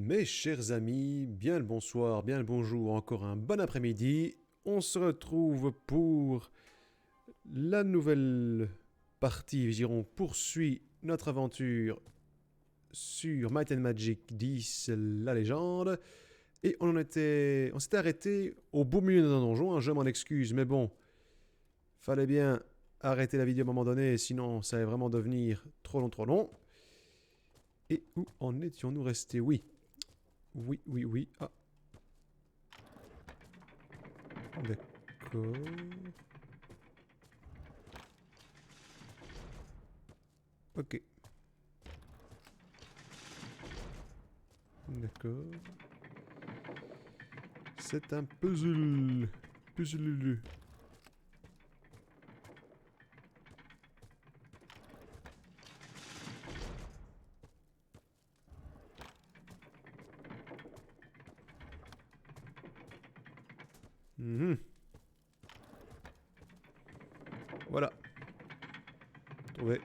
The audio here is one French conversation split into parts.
Mes chers amis, bien le bonsoir, bien le bonjour, encore un bon après-midi. On se retrouve pour la nouvelle partie, je dirais, on poursuit notre aventure sur Might and Magic 10, la légende. Et on s'était arrêté au beau milieu d'un donjon, hein, je m'en excuse, mais bon, fallait bien arrêter la vidéo à un moment donné, sinon ça allait vraiment devenir trop long, trop long. Et où en étions-nous restés? Oui. Oui, oui, oui. Ah. D'accord. Ok. D'accord. C'est un puzzle. Puzzle. Mhm. Voilà. Trouvé.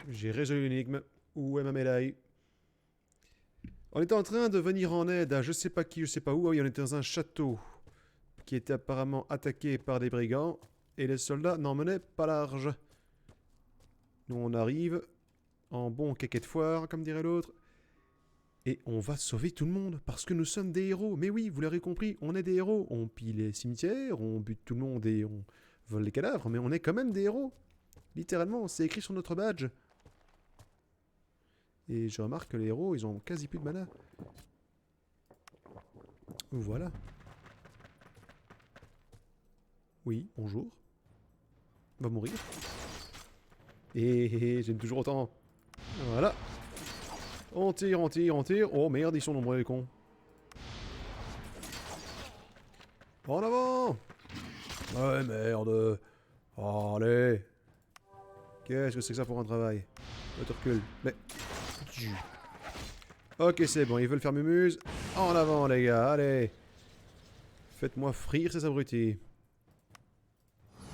J'ai résolu l'énigme. Où est ma médaille? On était en train de venir en aide à je sais pas qui, je sais pas où. Ah oui, on était dans un château qui était apparemment attaqué par des brigands. Et les soldats n'en menaient pas large. Nous, on arrive en bon caquet de foire, comme dirait l'autre. Et on va sauver tout le monde, parce que nous sommes des héros. Mais oui, vous l'aurez compris, on est des héros. On pille les cimetières, on bute tout le monde et on vole les cadavres, mais on est quand même des héros. Littéralement, c'est écrit sur notre badge. Et je remarque que les héros, ils ont quasi plus de mana. Voilà. Oui, bonjour. On va mourir. Et j'aime toujours autant. Voilà. On tire, on tire, on tire. Oh merde, ils sont nombreux les cons. En avant! Ouais, merde. Oh, allez. Qu'est-ce que c'est que ça pour un travail? Je te recule. Mais... Ok, c'est bon, ils veulent faire mumuse. En avant, les gars, allez. Faites-moi frire ces abrutis.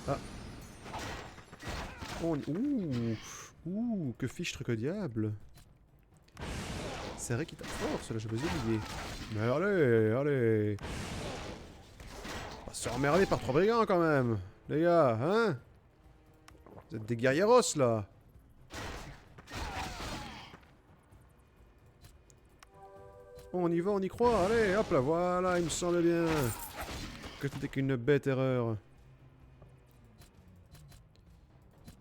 Ah. Ouh, que fichtre que diable. C'est vrai qu'il t'a force, là, j'ai besoin d'oublier. Mais allez. On va se faire emmerder par 3 brigands, quand même. Les gars, hein? Vous êtes des guerrieros, là. On y va, on y croit. Allez, hop là, voilà, il me semble bien. Que c'était qu'une bête erreur. Non,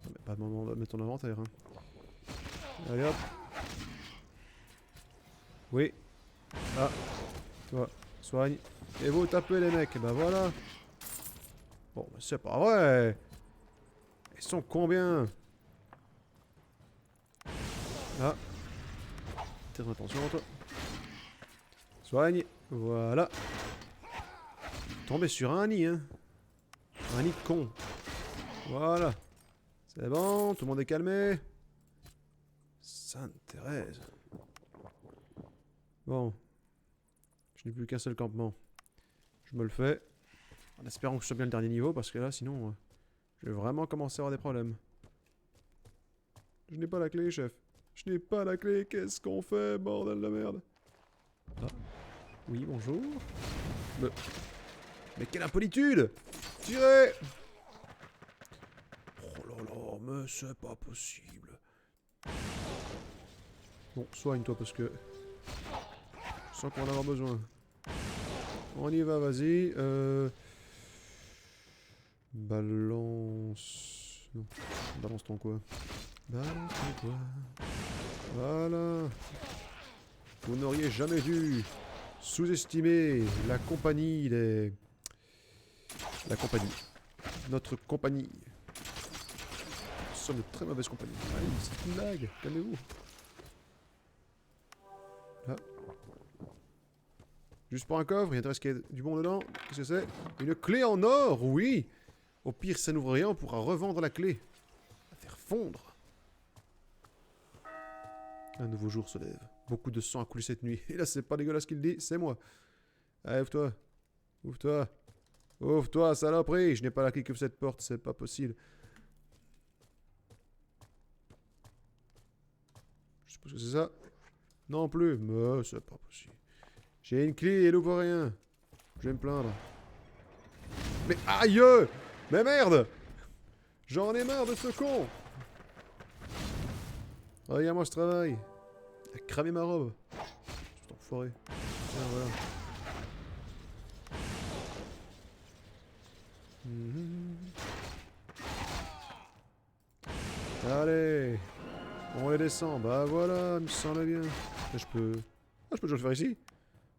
mais pas le moment de mettre ton inventaire, hein. Allez, hop. Oui. Ah. Toi, soigne. Et vous tapez les mecs. Bah voilà. Bon, bah, c'est pas vrai. Ils sont combien? Ah. Tire attention, toi. Soigne. Voilà. Tombé sur un nid, hein. Un nid de con. Voilà. C'est bon, tout le monde est calmé. Sainte Thérèse. Bon. Je n'ai plus qu'un seul campement. Je me le fais. En espérant que je sois bien le dernier niveau, parce que là, sinon, je vais vraiment commencer à avoir des problèmes. Je n'ai pas la clé, chef. Je n'ai pas la clé. Qu'est-ce qu'on fait, bordel de merde? Ah. Oui, bonjour. Mais quelle impolitude! Tirez! Oh là là, mais c'est pas possible. Bon, soigne-toi parce que... Je sens qu'on va en avoir besoin. On y va, vas-y. Balance... Non. Balance ton quoi? Balance ton quoi? Voilà. Vous n'auriez jamais dû sous-estimer la compagnie des... La compagnie. Notre compagnie. Nous sommes de très mauvaise compagnie. Allez, c'est une blague. Calmez-vous. Là. Juste pour un coffre, il intéresse qu'il y ait du bon dedans. Qu'est-ce que c'est? Une clé en or, oui! Au pire, ça n'ouvre rien, on pourra revendre la clé. La faire fondre. Un nouveau jour se lève. Beaucoup de sang a coulé cette nuit. Et là, c'est pas dégueulasse qu'il dit, c'est moi. Allez, ouvre-toi. Ouvre-toi. Ouvre-toi, saloperie! Je n'ai pas la clé que cette porte, c'est pas possible. Je suppose que c'est ça. Non plus, mais c'est pas possible. J'ai une clé et elle ouvre rien. Je vais me plaindre. Mais aïe! Mais merde! J'en ai marre de ce con! Regarde-moi ce travail. Il a cramé ma robe. Cet enfoiré. Tiens, voilà. Allez! On les descend. Bah voilà, il me semble bien. Là, je peux... Ah, je peux toujours le faire ici.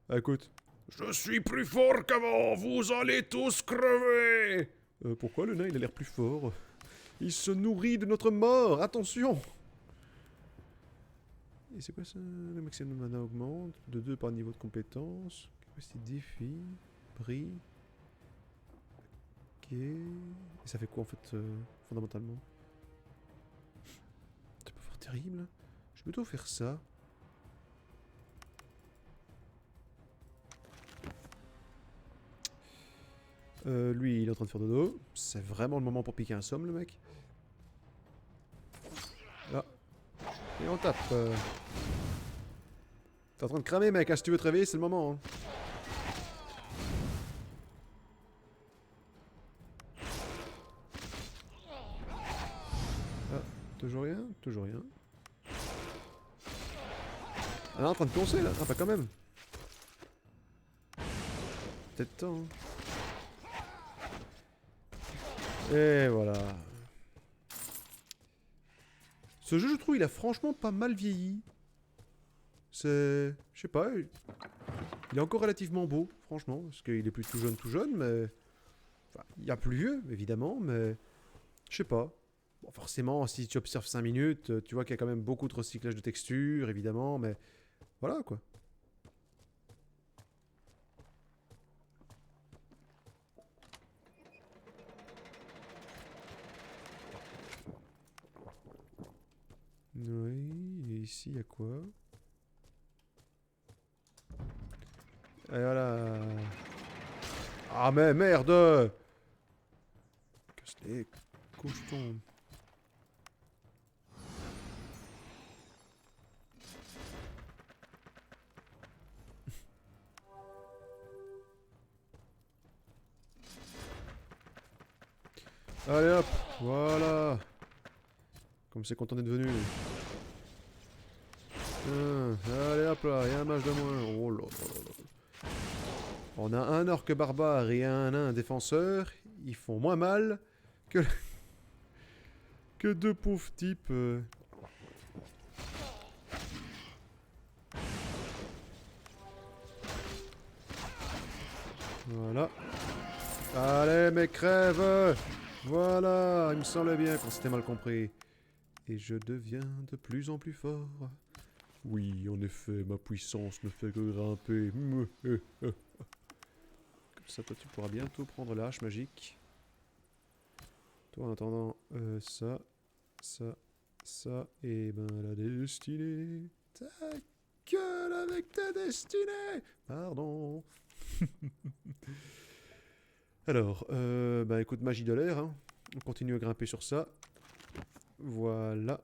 Ah, écoute. Je suis plus fort qu'avant. Vous allez tous crever. Pourquoi le nain, il a l'air plus fort? Il se nourrit de notre mort. Attention. Et c'est quoi ça? Le maximum de mana augmente. De 2 par niveau de compétence. Capacité de défi. Prix. Ok. Et ça fait quoi en fait, fondamentalement? C'est pas fort terrible. Je vais plutôt faire ça. Lui, il est en train de faire dodo. C'est vraiment le moment pour piquer un somme, le mec. Là. Et on tape. T'es en train de cramer, mec. Hein, si tu veux te réveiller, c'est le moment. Hein. Ah, toujours rien. Toujours rien. Elle est en train de poncer, là. Ah, pas quand même. Peut-être temps. Hein. Et voilà. Ce jeu, je trouve, il a franchement pas mal vieilli. C'est... Je sais pas. Il est encore relativement beau, franchement. Parce qu'il est plus tout jeune, mais... Enfin, il y a plus vieux, évidemment, mais... Je sais pas. Bon, forcément, si tu observes 5 minutes, tu vois qu'il y a quand même beaucoup de recyclage de textures, évidemment, mais... Voilà, quoi. Oui, et ici, il y a quoi? Et voilà. Ah, mais merde! Casse les cochetons. Allez hop, voilà. Comme c'est content d'être venu. Allez hop là, il y a un match de moins. Oh là là là là. On a un orque barbare et un nain défenseur. Ils font moins mal que, que deux pauvres types. Voilà. Allez, mais crève! Voilà, il me semblait bien qu'on s'était mal compris. Et je deviens de plus en plus fort. Oui, en effet, ma puissance ne fait que grimper. Comme ça, toi, tu pourras bientôt prendre la hache magique. Toi, en attendant, ça, et ben la destinée. Ta gueule avec ta destinée! Pardon. Alors, bah écoute, magie de l'air, hein. On continue à grimper sur ça. Voilà.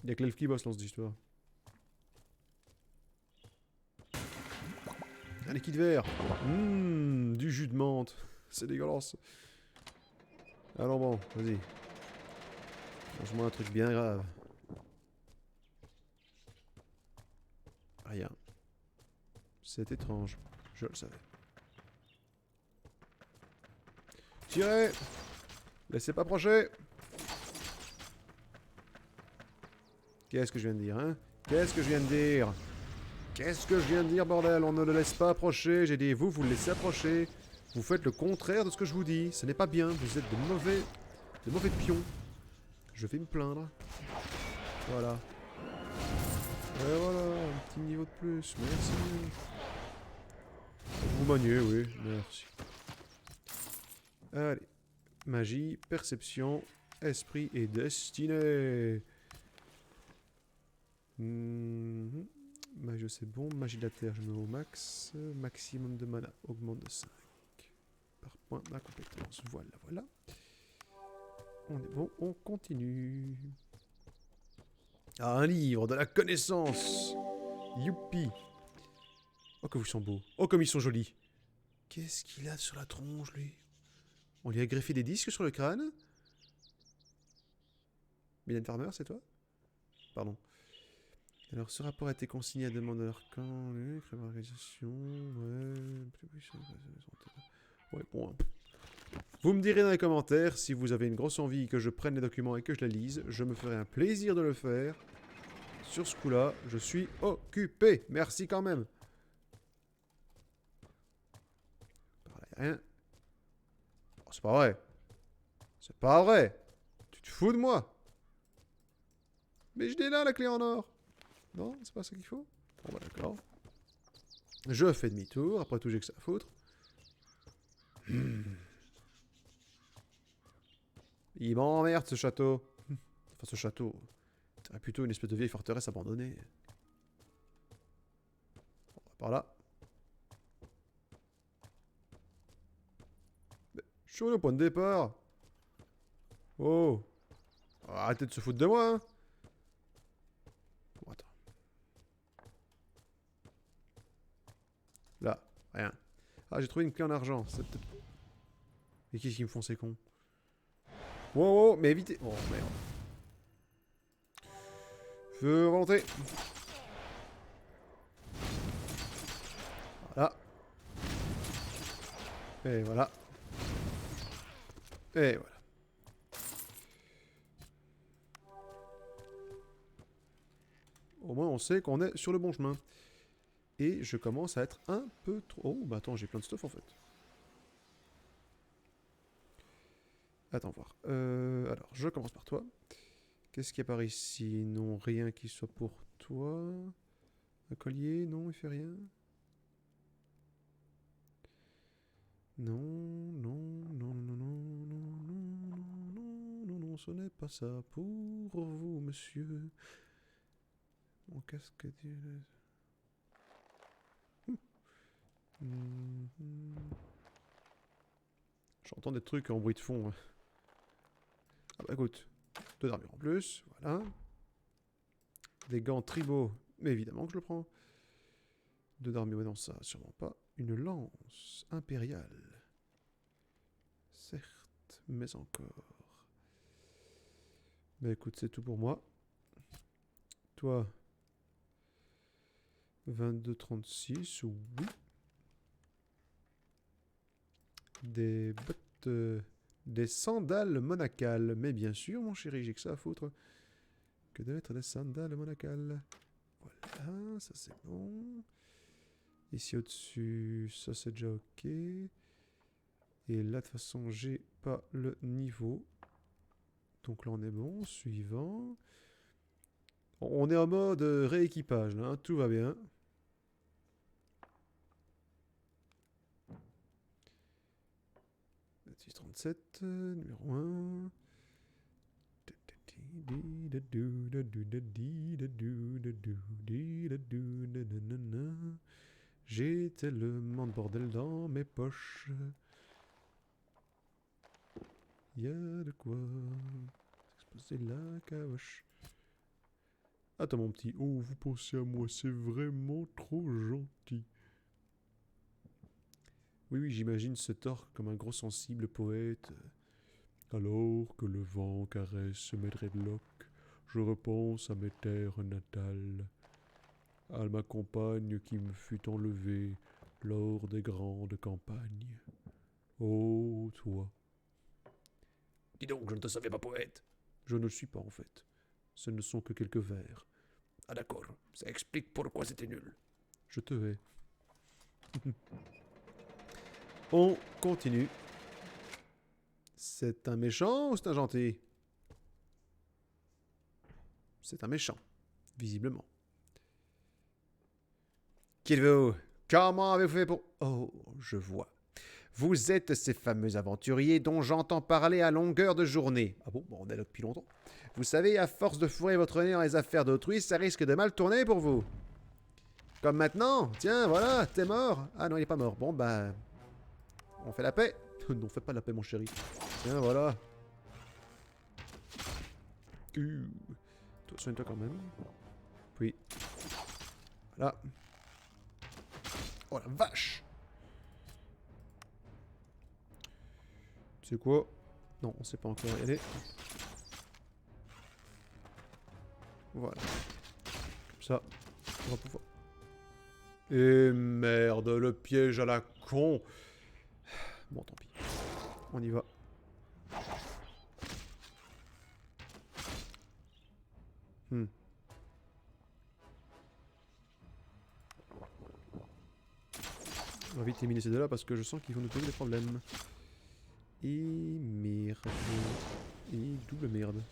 Il y a que l'elfe qui bosse dans cette histoire. Un liquide vert. Du jus de menthe. C'est dégueulasse. Alors bon, vas-y. Mange-moi un truc bien grave. Rien. C'est étrange. Je le savais. Tirez! Laissez pas approcher! Qu'est-ce que je viens de dire, hein? Qu'est-ce que je viens de dire? Qu'est-ce que je viens de dire, bordel? On ne le laisse pas approcher. J'ai dit, vous le laissez approcher. Vous faites le contraire de ce que je vous dis. Ce n'est pas bien. Vous êtes de mauvais pions. Je vais me plaindre. Voilà. Et voilà, un petit niveau de plus. Merci. Vous maniez, oui. Merci. Allez. Magie, perception, esprit et destinée. Magie, c'est bon. Magie de la terre, je me mets au max. Maximum de mana augmente de 5. Par point d'incompétence. Voilà, voilà. On est bon, on continue. Ah, un livre, de la connaissance. Youpi. Oh, comme ils sont beaux. Oh, comme ils sont jolis. Qu'est-ce qu'il a sur la tronche, lui? On lui a greffé des disques sur le crâne? Mylène Farmer, c'est toi? Pardon. Alors, ce rapport a été consigné à demande de leur camp. Organisation. Ouais, bon. Vous me direz dans les commentaires si vous avez une grosse envie que je prenne les documents et que je les lise. Je me ferai un plaisir de le faire. Sur ce coup-là, je suis occupé. Merci quand même. Par là, rien. Oh, c'est pas vrai. C'est pas vrai. Tu te fous de moi? Mais je l'ai là, la clé en or. Non, c'est pas ça qu'il faut? Bon, bah d'accord. Je fais demi-tour. Après tout, j'ai que ça à foutre. Il m'emmerde, ce château. Enfin, ce château. C'est plutôt une espèce de vieille forteresse abandonnée. On va par là. Mais, je suis au point de départ. Oh. Arrêtez de se foutre de moi, hein. Bon, attends. Là, rien. Ah, j'ai trouvé une clé en argent. C'est peut-être... Mais qu'est-ce qu'ils me font, ces cons? Wow, wow, mais évitez... Oh, merde. Feu volonté. Voilà. Et voilà. Et voilà. Au moins, on sait qu'on est sur le bon chemin. Et je commence à être un peu trop... Oh, bah attends, j'ai plein de stuff, en fait. Attends, voir. Alors, je commence par toi. Qu'est-ce qu'il y a par ici? Non, rien qui soit pour toi. Un collier? Non, il fait rien. Non, non, non, non, non, non, non, non, non, non, ce n'est pas ça pour vous, monsieur. Mon casque... J'entends des trucs en bruit de fond. Ah bah écoute, 2 d'armure en plus, voilà. Des gants tribaux, mais évidemment que je le prends. 2 d'armure, mais non, ça, sûrement pas. Une lance impériale. Certes, mais encore. Bah écoute, c'est tout pour moi. Toi, 22,36, oui. Des bottes... des sandales monacales. Mais bien sûr, mon chéri, j'ai que ça à foutre. Que de mettre des sandales monacales. Voilà, ça c'est bon. Ici au-dessus, ça c'est déjà ok. Et là, de toute façon, j'ai pas le niveau. Donc là, on est bon. Suivant. On est en mode rééquipage, là, hein, tout va bien. Numéro 1. J'ai tellement de bordel dans mes poches. Y a de quoi s'exposer la caboche. Attends mon petit. Oh, vous pensez à moi, c'est vraiment trop gentil. Oui, oui, j'imagine ce tort comme un gros sensible poète. Alors que le vent caresse mes dreadlocks, je repense à mes terres natales, à ma compagne qui me fut enlevée lors des grandes campagnes. Oh, toi. Dis donc, je ne te savais pas poète. Je ne le suis pas, en fait. Ce ne sont que quelques vers. Ah d'accord, ça explique pourquoi c'était nul. Je te hais. On continue. C'est un méchant ou c'est un gentil? C'est un méchant, visiblement. Qui êtes-vous? Comment avez-vous fait pour... Oh, je vois. Vous êtes ces fameux aventuriers dont j'entends parler à longueur de journée. Ah bon, on est là depuis longtemps. Vous savez, à force de fourrer votre nez dans les affaires d'autrui, ça risque de mal tourner pour vous. Comme maintenant. Tiens, voilà, t'es mort. Ah non, il est pas mort. Bon, bah... on fait la paix. Non, faites pas la paix, mon chéri. Tiens, voilà. Toi, soigne-toi quand même. Puis. Voilà. Oh la vache! Tu sais quoi? Non, on sait pas encore y aller. Voilà. Comme ça, on va pouvoir... Et merde, le piège à la con! Bon, tant pis. On y va. Hmm. On va vite éliminer ces deux-là parce que je sens qu'ils vont nous poser des problèmes. Et merde. Et double merde.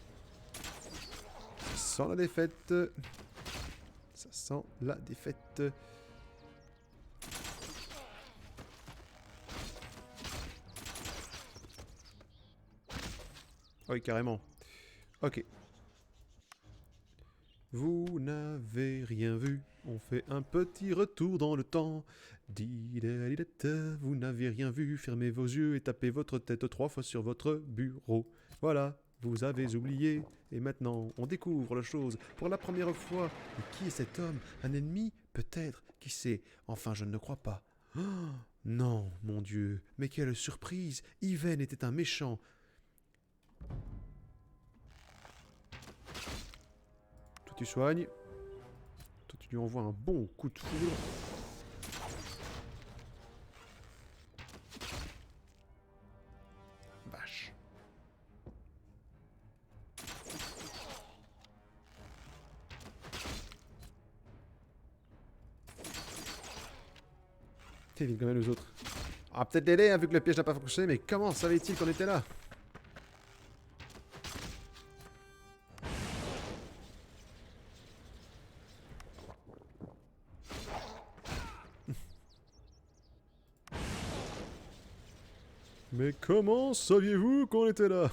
Ça sent la défaite. Ça sent la défaite. Ah oui, carrément. Ok. Vous n'avez rien vu. On fait un petit retour dans le temps. Vous n'avez rien vu. Fermez vos yeux et tapez votre tête 3 fois sur votre bureau. Voilà, vous avez oublié. Et maintenant, on découvre la chose pour la première fois. Mais qui est cet homme? Un ennemi? Peut-être. Qui sait? Enfin, je ne le crois pas. Oh, non, mon Dieu. Mais quelle surprise. Yven était un méchant. Toi, tu soignes. Toi, tu lui envoies un bon coup de foudre. Vache. Évite quand même les autres. On va peut-être l'aider, hein, vu que le piège n'a pas fonctionné, mais comment savait-il qu'on était là? Mais comment saviez-vous qu'on était là?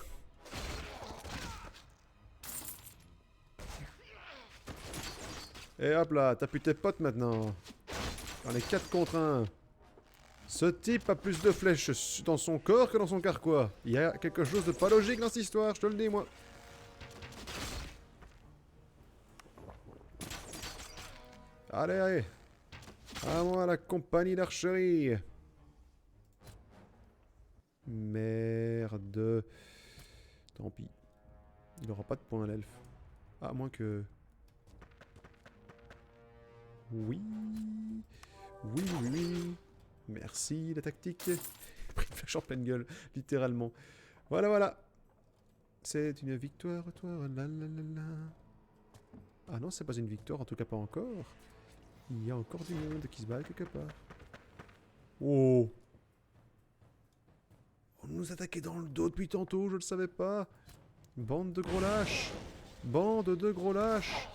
Et hop là, t'as plus tes potes maintenant. On est 4 contre 1. Ce type a plus de flèches dans son corps que dans son carquois. Il y a quelque chose de pas logique dans cette histoire, je te le dis moi. Allez, allez. À moi la compagnie d'archerie. Merde. Tant pis. Il aura pas de points l'elfe. À moins que... Oui. Oui, oui, oui. Merci, la tactique. Pris une flèche en pleine gueule, littéralement. Voilà, voilà. C'est une victoire, toi. La, la, la, la. Ah non, c'est pas une victoire, en tout cas pas encore. Il y a encore du monde qui se bat quelque part. Oh! On nous attaquait dans le dos depuis tantôt, je le savais pas. Bande de gros lâches. Bande de gros lâches.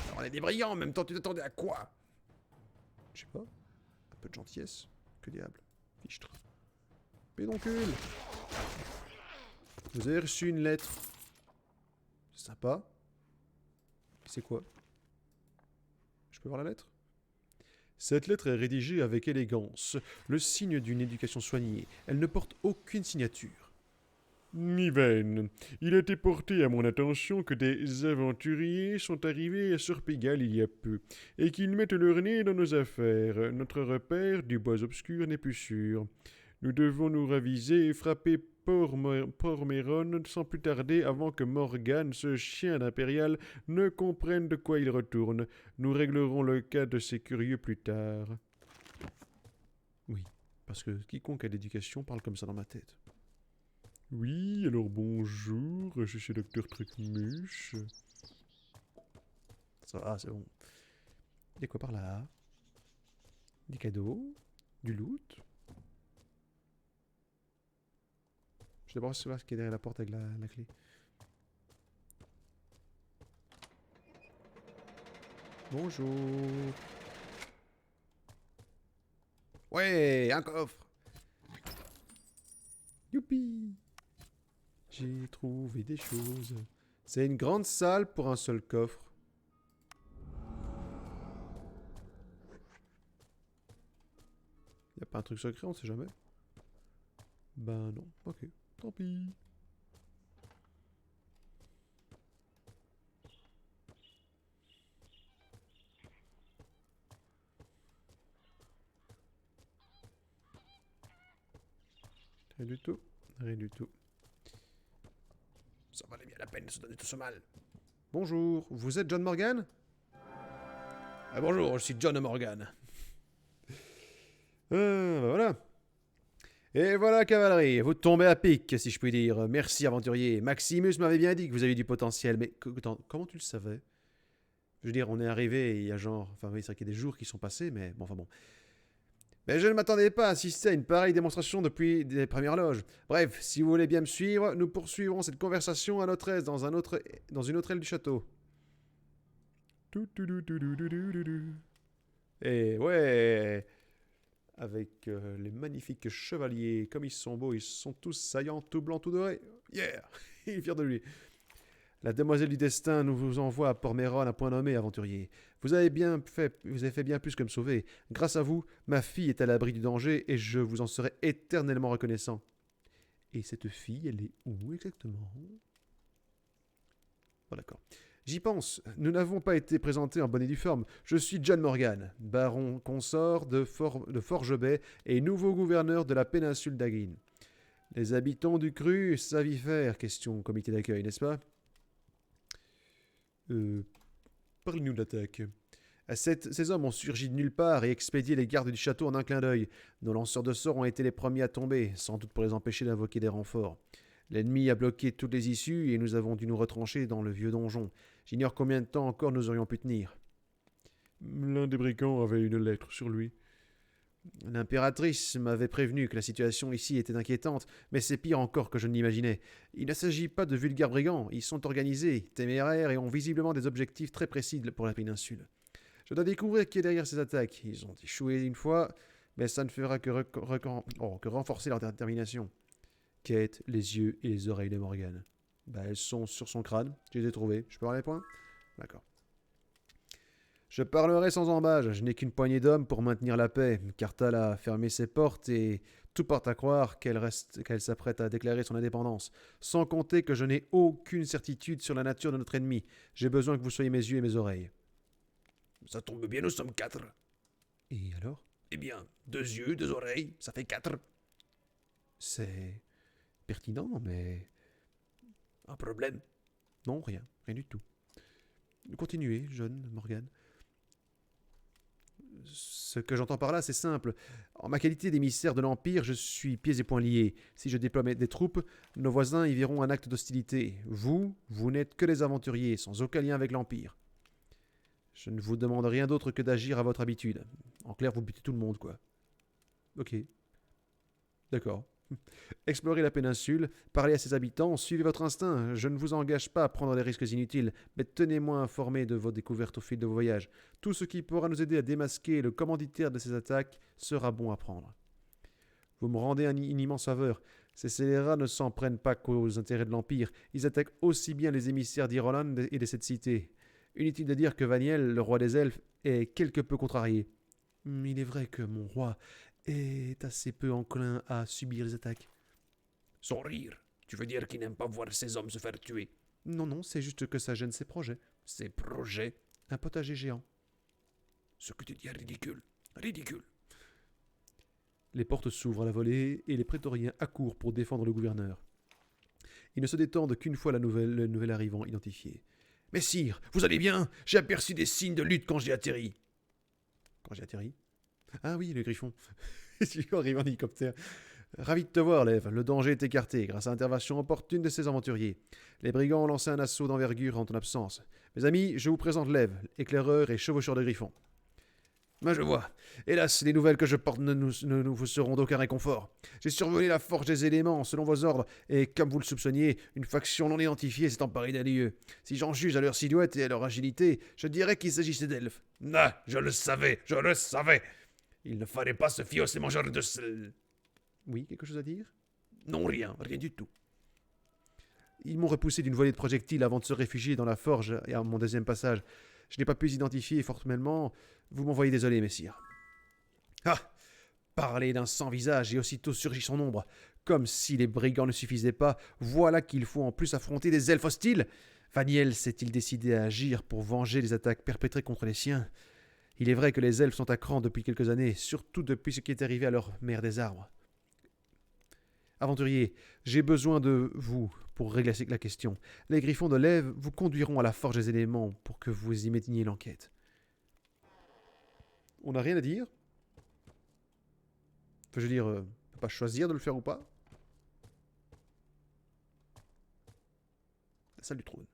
Alors, on est des brillants, en même temps, tu t'attendais à quoi? Je sais pas. Un peu de gentillesse. Que diable. Fichtre. Pédoncule. Vous avez reçu une lettre. C'est sympa. C'est quoi? Je peux voir la lettre? Cette lettre est rédigée avec élégance, le signe d'une éducation soignée. Elle ne porte aucune signature. Yven, il a été porté à mon attention que des aventuriers sont arrivés à Surpigal il y a peu, et qu'ils mettent leur nez dans nos affaires. Notre repère du bois obscur n'est plus sûr. Nous devons nous raviser et frapper Port-Méron sans plus tarder avant que Morgan, ce chien d'impérial, ne comprenne de quoi il retourne. Nous réglerons le cas de ces curieux plus tard. Oui, parce que quiconque a l'éducation parle comme ça dans ma tête. Oui, alors bonjour, je suis Docteur Trucmuche. Ça va, c'est bon. Il y a quoi par là? Des cadeaux? Du loot? Je vais d'abord savoir ce qu'il y a derrière la porte avec la clé. Bonjour. Ouais, un coffre. Youpi. J'ai trouvé des choses. C'est une grande salle pour un seul coffre. Y a pas un truc secret, on sait jamais. Ben non, ok, tant pis. Rien du tout. Rien du tout. Ça valait bien la peine de se donner tout ce mal. Bonjour, vous êtes John Morgan? Ah bonjour, je suis John Morgan. Voilà. Et voilà, cavalerie, vous tombez à pic, si je puis dire. Merci, aventurier. Maximus m'avait bien dit que vous aviez du potentiel, mais attends, comment tu le savais? Je veux dire, on est arrivé il y a genre... Enfin oui, c'est vrai qu'il y a des jours qui sont passés, mais bon, enfin bon. Mais je ne m'attendais pas à assister à une pareille démonstration depuis les premières loges. Bref, si vous voulez bien me suivre, nous poursuivrons cette conversation à notre aise dans une autre aile du château. Et ouais, avec les magnifiques chevaliers, comme ils sont beaux, ils sont tous saillants, tout blancs, tout dorés. Yeah, il est fier de lui. La demoiselle du destin nous vous envoie à Port-Méron à point nommé, aventurier. Vous avez fait bien plus que me sauver. Grâce à vous, ma fille est à l'abri du danger et je vous en serai éternellement reconnaissant. Et cette fille, elle est où exactement? Bon, d'accord. J'y pense. Nous n'avons pas été présentés en bonne et due forme. Je suis John Morgan, baron consort de Forge-Bay et nouveau gouverneur de la péninsule d'Aguin. Les habitants du cru savent y faire, question comité d'accueil, n'est-ce pas? Parlez-nous de l'attaque. Ces hommes ont surgi de nulle part et expédié les gardes du château en un clin d'œil. Nos lanceurs de sorts ont été les premiers à tomber, sans doute pour les empêcher d'invoquer des renforts. L'ennemi a bloqué toutes les issues et nous avons dû nous retrancher dans le vieux donjon. J'ignore combien de temps encore nous aurions pu tenir. L'un des brigands avait une lettre sur lui. L'impératrice m'avait prévenu que la situation ici était inquiétante, mais c'est pire encore que je ne l'imaginais. Il ne s'agit pas de vulgaires brigands, ils sont organisés, téméraires et ont visiblement des objectifs très précis pour la péninsule. Je dois découvrir qui est derrière ces attaques. Ils ont échoué une fois, mais ça ne fera que renforcer leur détermination. Kate, les yeux et les oreilles de Morgan. Elles sont sur son crâne, je les ai trouvées. Je peux avoir les points? D'accord. Je parlerai sans embâge, je n'ai qu'une poignée d'hommes pour maintenir la paix. Carthal a fermé ses portes et tout porte à croire qu'elle s'apprête à déclarer son indépendance. Sans compter que je n'ai aucune certitude sur la nature de notre ennemi. J'ai besoin que vous soyez mes yeux et mes oreilles. Ça tombe bien, nous sommes 4. Et alors? Eh bien, 2 yeux, 2 oreilles, ça fait 4. C'est pertinent, mais... Un problème? Non, rien du tout. Continuez, jeune Morgan. Ce que j'entends par là, c'est simple. En ma qualité d'émissaire de l'Empire, je suis pieds et poings liés. Si je déploie des troupes, nos voisins y verront un acte d'hostilité. Vous n'êtes que des aventuriers, sans aucun lien avec l'Empire. Je ne vous demande rien d'autre que d'agir à votre habitude. En clair, vous butez tout le monde, quoi. Ok. D'accord. Explorez la péninsule, parlez à ses habitants, suivez votre instinct. Je ne vous engage pas à prendre des risques inutiles, mais tenez-moi informé de vos découvertes au fil de vos voyages. Tout ce qui pourra nous aider à démasquer le commanditaire de ces attaques sera bon à prendre. Vous me rendez une immense faveur. Ces scélérats ne s'en prennent pas qu'aux intérêts de l'Empire. Ils attaquent aussi bien les émissaires d'Iroland et de cette cité. Inutile de dire que Vaniel, le roi des elfes, est quelque peu contrarié. Il est vrai que mon roi est assez peu enclin à subir les attaques. Sans rire, tu veux dire qu'il n'aime pas voir ses hommes se faire tuer? Non, c'est juste que ça gêne ses projets. Ses projets? Un potager géant. Ce que tu dis est ridicule. Ridicule. Les portes s'ouvrent à la volée et les prétoriens accourent pour défendre le gouverneur. Ils ne se détendent qu'une fois le nouvel arrivant identifié. Mais sire, vous allez bien? J'ai aperçu des signes de lutte quand j'ai atterri. Quand j'ai atterri? Ah oui, le griffon. Tu arrives en hélicoptère. Ravi de te voir, Lev. Le danger est écarté grâce à l'intervention opportune de ces aventuriers. Les brigands ont lancé un assaut d'envergure en ton absence. Mes amis, je vous présente Lev, éclaireur et chevaucheur de griffon. Je vois. Hélas, les nouvelles que je porte ne vous seront d'aucun réconfort. J'ai survolé la forge des éléments selon vos ordres, et comme vous le soupçonniez, une faction non identifiée s'est emparée des lieux. Si j'en juge à leur silhouette et à leur agilité, je dirais qu'il s'agissait d'elfes. Ah, je le savais. Il ne fallait pas se fier à ces mangeurs de sel. Oui, quelque chose à dire? Non, rien du tout. Ils m'ont repoussé d'une volée de projectiles avant de se réfugier dans la forge et à mon deuxième passage. Je n'ai pas pu les identifier formellement. Vous m'envoyez désolé, messire. Ah! Parler d'un sans-visage et aussitôt surgit son ombre. Comme si les brigands ne suffisaient pas, voilà qu'il faut en plus affronter des elfes hostiles. Vaniel s'est-il décidé à agir pour venger les attaques perpétrées contre les siens? Il est vrai que les elfes sont à cran depuis quelques années, surtout depuis ce qui est arrivé à leur mère des arbres. Aventurier, j'ai besoin de vous pour régler la question. Les griffons de l'Ève vous conduiront à la forge des éléments pour que vous y mettiez l'enquête. On n'a rien à dire. Enfin, je veux dire, on peut pas choisir de le faire ou pas. La salle du trône.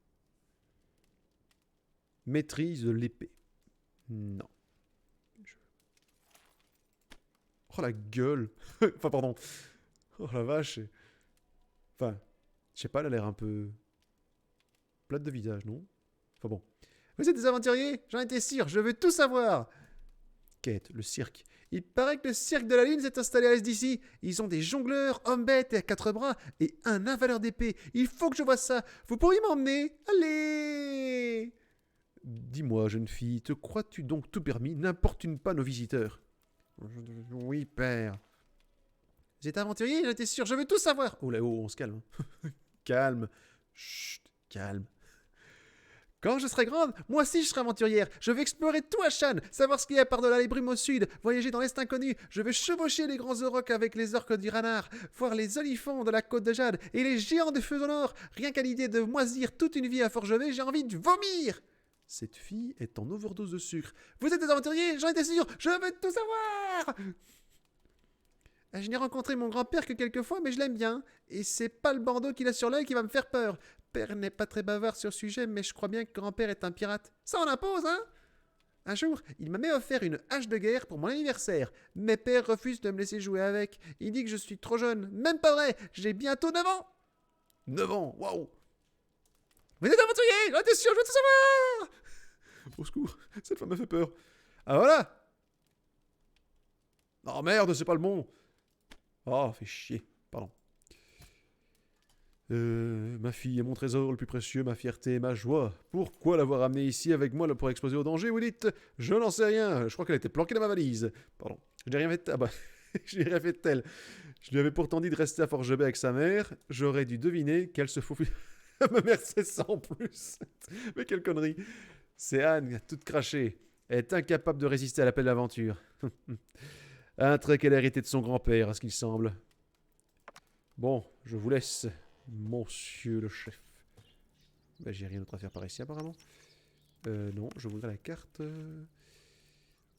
Maîtrise de l'épée. Non. Oh la gueule. Enfin, pardon. Oh la vache. Enfin, je sais pas, elle a l'air un peu plate de visage, non? Enfin bon. Vous êtes des aventuriers? J'en étais sûr, je veux tout savoir. Quête, le cirque. Il paraît que le cirque de la Lune s'est installé à l'est d'ici. Ils ont des jongleurs, hommes-bêtes et à 4 bras et un avaleur d'épée. Il faut que je vois ça. Vous pourriez m'emmener? Allez! Dis-moi, jeune fille, te crois-tu donc tout permis? N'importune pas nos visiteurs. Oui, père. Vous êtes aventurier? J'étais sûr, je veux tout savoir. Oh là, oh, on se calme. Calme. Chut, calme. Quand je serai grande, moi aussi je serai aventurière. Je vais explorer tout Ashan, savoir ce qu'il y a par-delà les brumes au sud, voyager dans l'Est inconnu. Je vais chevaucher les grands aurochs avec les orques d'Iranar, voir les olifants de la côte de Jade et les géants de feu au nord. Rien qu'à l'idée de moisir toute une vie à Forgevet, j'ai envie de vomir. Cette fille est en overdose de sucre. Vous êtes des aventuriers? J'en étais sûr, je veux tout savoir. Je n'ai rencontré mon grand-père que quelques fois, mais je l'aime bien. Et c'est pas le bandeau qu'il a sur l'œil qui va me faire peur. Père n'est pas très bavard sur le sujet, mais je crois bien que grand-père est un pirate. Ça en impose, hein? Un jour, il m'a même offert une hache de guerre pour mon anniversaire. Mais père refuse de me laisser jouer avec. Il dit que je suis trop jeune. Même pas vrai, j'ai bientôt 9 ans. 9 ans, waouh! Vous êtes aventurier! J'en étais sûr, je veux tout savoir! Au secours, cette femme me fait peur. Ah voilà! Oh merde, c'est pas le bon. Oh, fait chier. Pardon. Ma fille est mon trésor le plus précieux, ma fierté et ma joie. Pourquoi l'avoir amenée ici avec moi pour exposer au danger, vous dites? Je n'en sais rien. Je crois qu'elle était planquée dans ma valise. Pardon. Je n'ai rien fait. Ah bah, je n'ai rien fait de tel. Je lui avais pourtant dit de rester à Forgebet avec sa mère. J'aurais dû deviner qu'elle se faufile. Ma mère, c'est ça en plus. Mais quelle connerie. C'est Anne, toute crachée. Elle est incapable de résister à l'appel d'aventure. Un trait qu'elle a hérité de son grand-père, à ce qu'il semble. Bon, je vous laisse, monsieur le chef. Bah, j'ai rien d'autre à faire par ici, apparemment. Non, je voudrais la carte.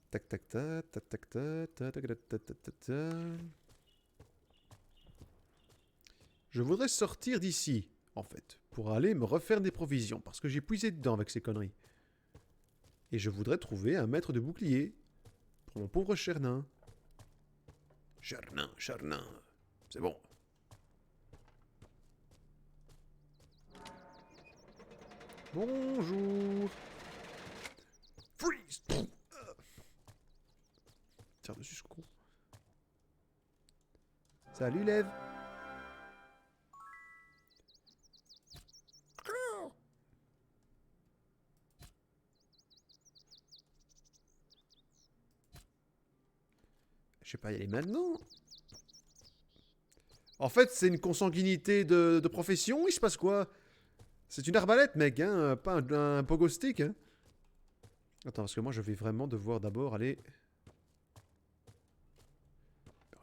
Tac, tac, tac, tac, tac, tac, tac, tac, tac, tac, tac, tac. Je voudrais sortir d'ici, en fait, pour aller me refaire des provisions, parce que j'ai puisé dedans avec ces conneries. Et je voudrais trouver un maître de bouclier pour mon pauvre cher nain. Cher nain, c'est bon. Bonjour. Freeze. Tire dessus ce con. Salut Lève. Je sais pas y aller maintenant. En fait, c'est une consanguinité de profession, il se passe quoi? C'est une arbalète, mec, hein, pas un pogo stick. Hein. Attends, parce que moi, je vais vraiment devoir d'abord aller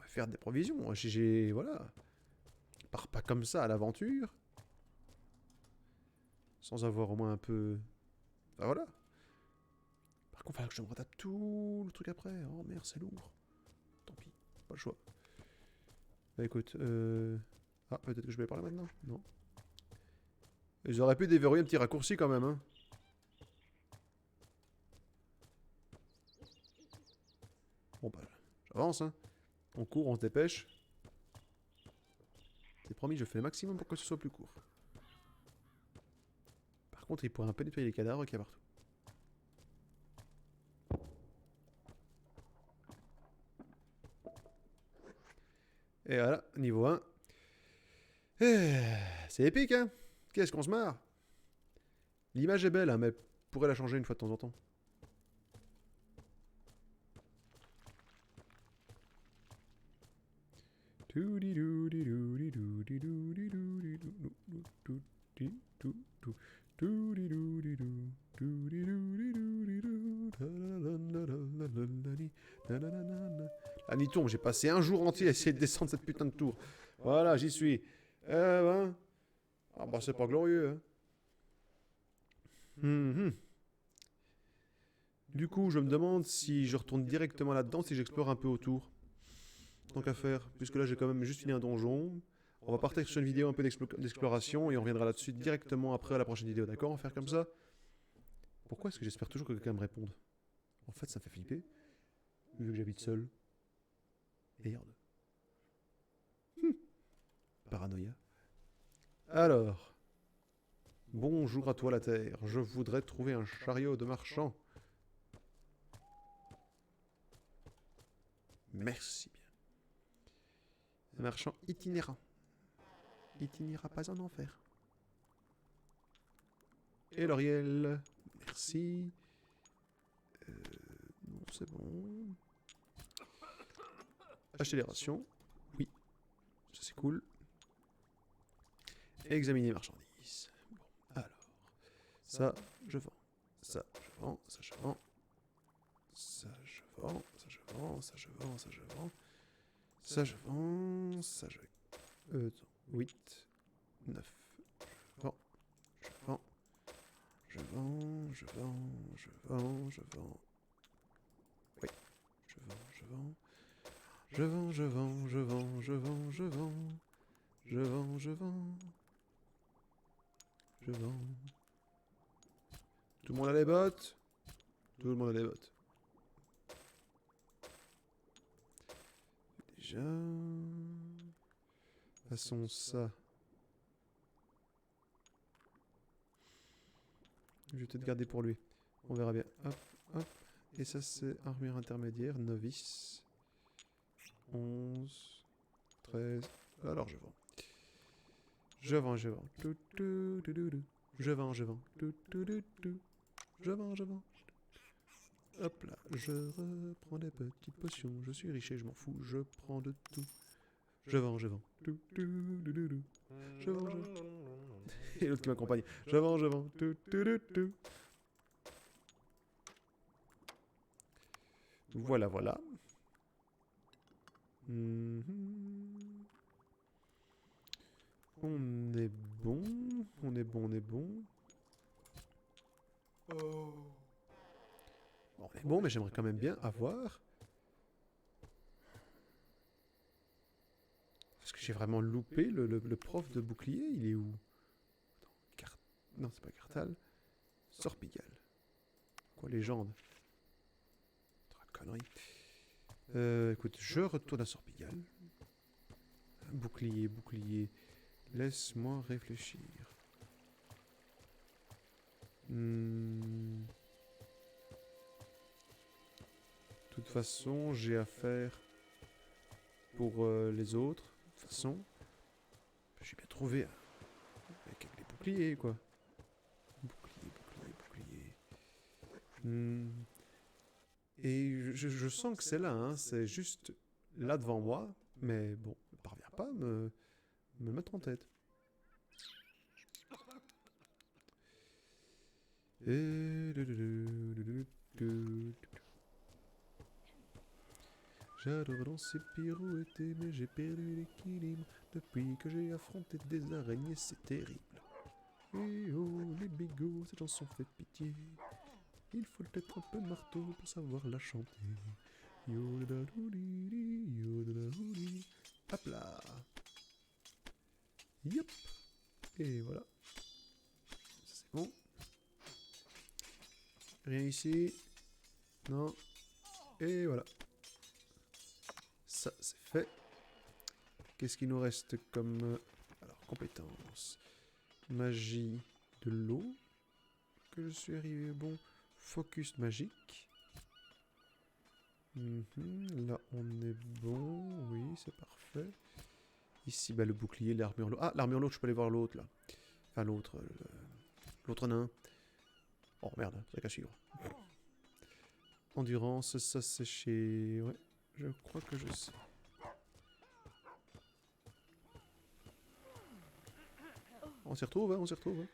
faire des provisions. J'ai voilà. Je pars pas comme ça à l'aventure. Sans avoir au moins un peu... Ah, voilà. Par contre, il faut que je me retape tout le truc après. Oh merde, c'est lourd. Tant pis, pas le choix. Bah écoute, ah, peut-être que je vais parler maintenant. Non. Ils auraient pu déverrouiller un petit raccourci quand même, hein. Bon bah, j'avance, hein. On court, on se dépêche. C'est promis, je fais le maximum pour que ce soit plus court. Par contre, il pourrait un peu nettoyer les cadavres qu'il y a partout. Et voilà, niveau 1. C'est épique, hein. Qu'est-ce qu'on se marre. L'image est belle, hein, mais pourrait la changer une fois de temps en temps. Ah, n'y tombe, j'ai passé un jour entier à essayer de descendre cette putain de tour. Voilà, j'y suis. Eh ben... Ah bah c'est pas glorieux, hein. Mhm. Du coup, je me demande si je retourne directement là-dedans, si j'explore un peu autour. Tant qu'à faire, puisque là j'ai quand même juste fini un donjon. On va partir sur une vidéo un peu d'exploration et on reviendra là-dessus directement après à la prochaine vidéo, d'accord? On va faire comme ça. Pourquoi est-ce que j'espère toujours que quelqu'un me réponde? En fait, ça me fait flipper, vu que j'habite seul. Merde. Paranoïa. Alors, bonjour à toi la Terre. Je voudrais trouver un chariot de marchand. Merci bien. Un marchand itinérant. Il n'ira pas en enfer. Et L'Oriel. Merci. Non, c'est bon. Acheter les rations. Oui, ça c'est cool. Examiner les marchandises. Bon, alors. Ça, je vends. Ça, je vends. Ça, je vends. Ça, je vends. Ça, je vends. Ça, je vends. Ça, je vends. Ça, je vends. Ça, je... 8, 9. Je vends. Je vends. Je vends. Je vends. Je vends. Je vends. Oui. Je vends. Je vends. Je vends. Je vends. Je vends. Je vends. Je vends. Je vends. Je vends. Je vends. Tout le monde a les bottes? Tout le monde a les bottes. Déjà... Façon ça. Je vais peut-être garder pour lui. On verra bien. Hop, hop. Et ça, c'est armure intermédiaire, novice. 11, 13. Alors, je vends. Je vends, je vends. Je vends, je vends. Je vends, je vends. Hop là, je reprends des petites potions. Je suis riche et je m'en fous. Je prends de tout. Je vends, je vends. Je vends, je vends. Et l'autre qui m'accompagne. Je vends, je vends. Voilà, voilà. On est bon. On est bon, on est bon. Bon, on est bon, mais j'aimerais quand même bien avoir... Parce que j'ai vraiment loupé le prof de bouclier. Il est où? Non, c'est pas Cartal. Sorpigal. Quoi, légende? Connerie. Écoute, je retourne à Sorpigal. Bouclier, bouclier. Laisse-moi réfléchir. De toute façon, j'ai affaire pour les autres. De toute façon, j'ai bien trouvé avec les boucliers, quoi. Bouclier, bouclier, bouclier. Et je sens que c'est là, hein. C'est juste là devant moi. Mais bon, ne parvient pas à me mettre en tête. J'adore danser, pirouetter, mais j'ai perdu l'équilibre. Depuis que j'ai affronté des araignées, c'est terrible. Et oh, les bigots, cette chanson fait pitié. Il faut être un peu marteau pour savoir la chanter. Hop là. Yep. Et voilà. Ça c'est bon. Rien ici. Non. Et voilà. Ça c'est fait. Qu'est-ce qu'il nous reste comme... Alors, compétences. Magie de l'eau. Que je suis arrivé bon. Focus magique. Là, on est bon. Oui, c'est parfait. Ici, bah, le bouclier, l'armure lourde. Ah, l'armure lourde, je peux aller voir l'autre, là. Enfin, l'autre... L'autre nain. Oh, merde, c'est qu'à suivre. Endurance, ça, c'est chez... Ouais, je crois que je sais. On s'y retrouve, hein, on s'y retrouve. Hein.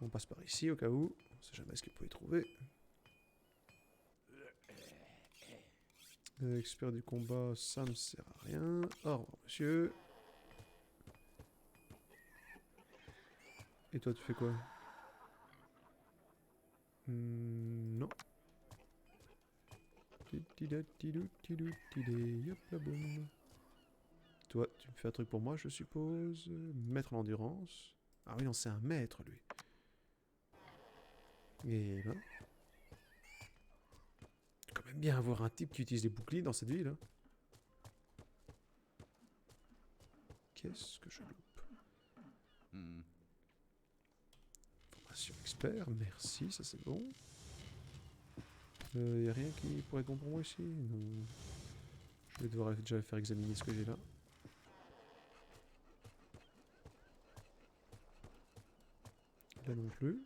On passe par ici, au cas où. On sait jamais ce qu'il peut y trouver. Expert du combat, ça me sert à rien. Au revoir, monsieur. Et toi, tu fais quoi? Non. Hop là, boum. Toi, tu me fais un truc pour moi, je suppose. Maître en endurance. Ah oui, non, c'est un maître, lui. Et ben... quand même bien avoir un type qui utilise les boucliers dans cette ville. Hein. Qu'est-ce que je loupe? Formation expert, merci, ça c'est bon. Y a rien qui pourrait être bon pour moi ici? Non. Je vais devoir déjà faire examiner ce que j'ai là. Là non plus.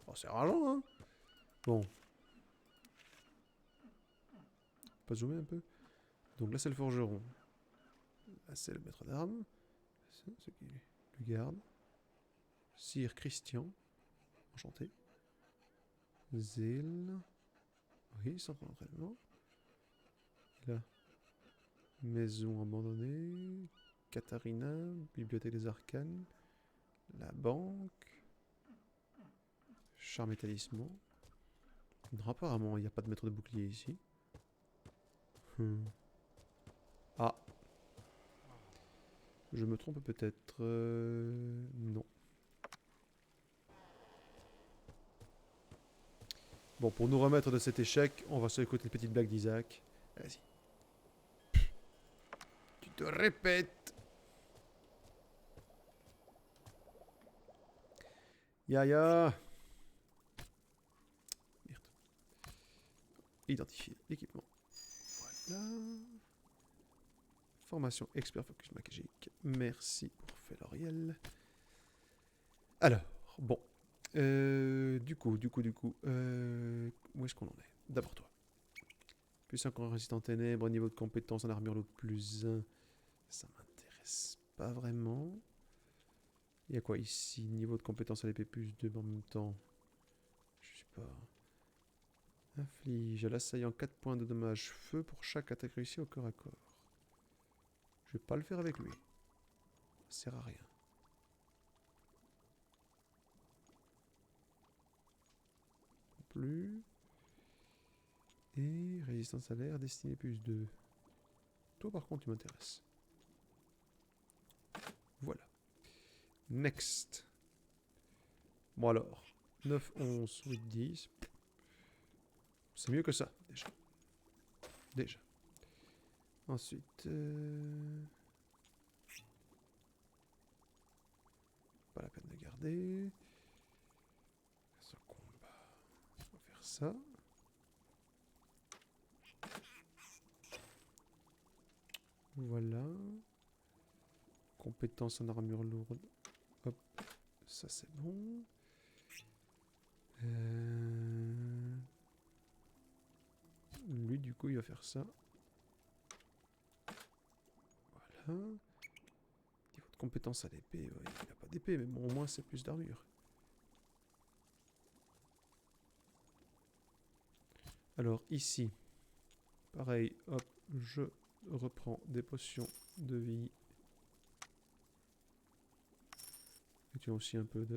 Oh, c'est rageant, hein? Bon. Pas zoomer un peu? Donc là, c'est le forgeron. Là, c'est le maître d'armes. C'est qui? Le garde. Sire Christian. Enchanté. Zél. Oui, sans entraînement. Là. Maison abandonnée. Katharina. Bibliothèque des arcanes. La banque. Charme et talisman. Non, apparemment, il n'y a pas de maître de bouclier ici. Ah. Je me trompe peut-être. Non. Bon, pour nous remettre de cet échec, on va se écouter une petite blague d'Isaac. Vas-y. Tu te répètes. Yaya. Merde. Identifier l'équipement. Voilà. Formation expert focus magique. Merci pour Feloriel. Alors, bon. Du coup. Où est-ce qu'on en est? D'abord toi. Plus encore résistant ténèbres, niveau de compétence en armure le plus 1. Ça m'intéresse pas vraiment. Il y a quoi ici? Niveau de compétence à l'épée plus 2 en même temps. Je sais pas. Inflige à l'assaillant 4 points de dommage feu pour chaque attaque réussie au corps à corps. Je vais pas le faire avec lui. Ça sert à rien. Non plus. Et résistance à l'air, destinée plus 2. Toi par contre tu m'intéresses. Voilà. Next. Bon alors. 9, 11, 8, 10. C'est mieux que ça, déjà. Déjà. Ensuite... pas la peine de garder. Ce combat. On va faire ça. Voilà. Compétence en armure lourde. Hop. Ça c'est bon. Lui du coup il va faire ça. Voilà. Niveau de compétence à l'épée, ouais, il n'a pas d'épée, mais bon au moins c'est plus d'armure. Alors ici, pareil, hop, je reprends des potions de vie. Et tu as aussi un peu de...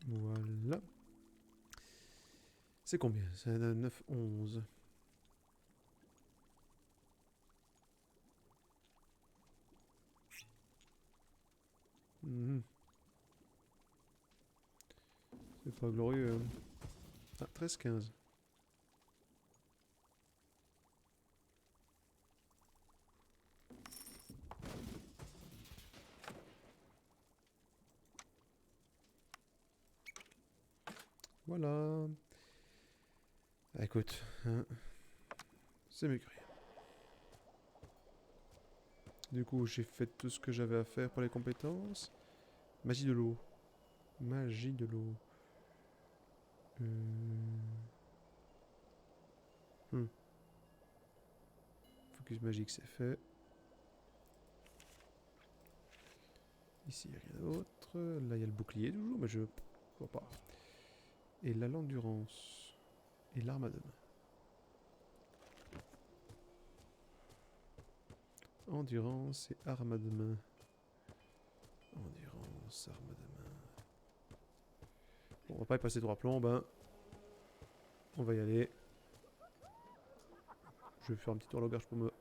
Voilà. C'est combien? C'est 9, 11. C'est pas glorieux. Hein. Ah, 13, 15. Voilà. Ah, écoute, hein, c'est mieux que rien. Du coup, j'ai fait tout ce que j'avais à faire pour les compétences. Magie de l'eau. Magie de l'eau. Focus magique, c'est fait. Ici, il n'y a rien d'autre. Là, il y a le bouclier toujours, mais je vois pas. Et là, l'endurance. Et l'arme à deux mains. Endurance et arme à deux mains. Endurance, arme à deux mains. Bon, on va pas y passer 3 plombes, hein. On va y aller. Je vais faire un petit tour à l'auberge pour me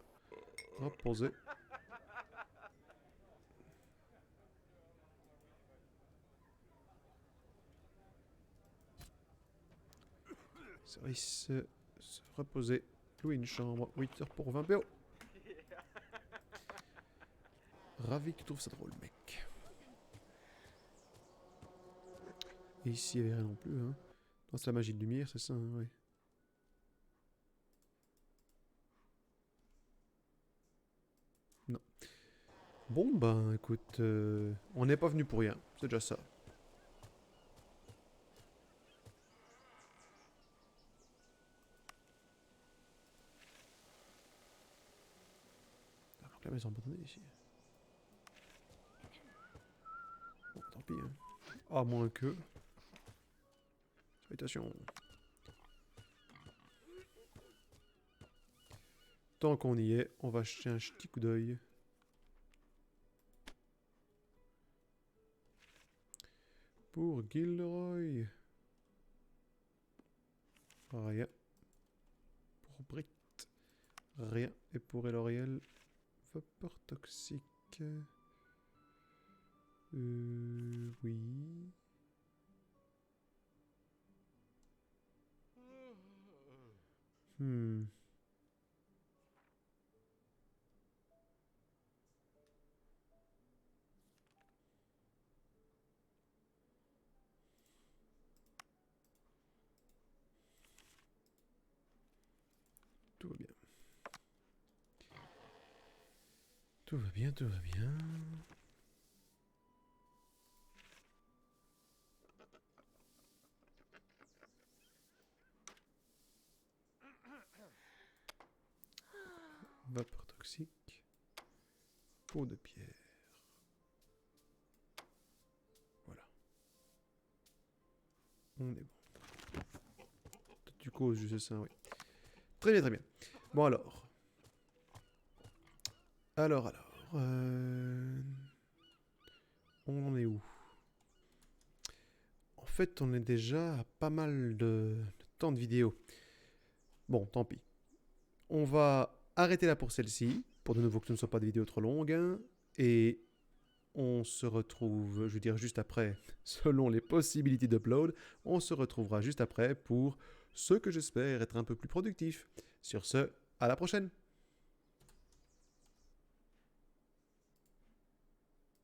reposer. Service, se reposer, louer une chambre, 8 heures pour 20 PO. Ravi que tu trouves ça drôle, mec. Et ici, il n'y avait rien non plus, hein. Non, c'est la magie de lumière, c'est ça, hein, oui. Non. Bon, ben, écoute, on n'est pas venu pour rien, c'est déjà ça. Alors que la maison abandonnée ici. Bon, tant pis, hein. À moins que... Salutations. Tant qu'on y est, on va jeter un petit coup d'œil. Pour Gilderoy. Rien. Pour Brit. Rien. Et pour Eloriel. Vapeur toxique. Oui. Tout va bien. Tout va bien, tout va bien. Vapeur toxique. Peau de pierre. Voilà. On est bon. Tu causes juste ça, oui. Très bien, très bien. Bon alors. Alors. On en est où? En fait, on est déjà à pas mal de temps de vidéo. Bon, tant pis. On va arrêter là pour celle-ci. Pour de nouveau que ce ne soit pas des vidéos trop longues. Hein, et on se retrouve, je veux dire, juste après, selon les possibilités d'upload, on se retrouvera juste après pour ce que j'espère être un peu plus productif. Sur ce, à la prochaine!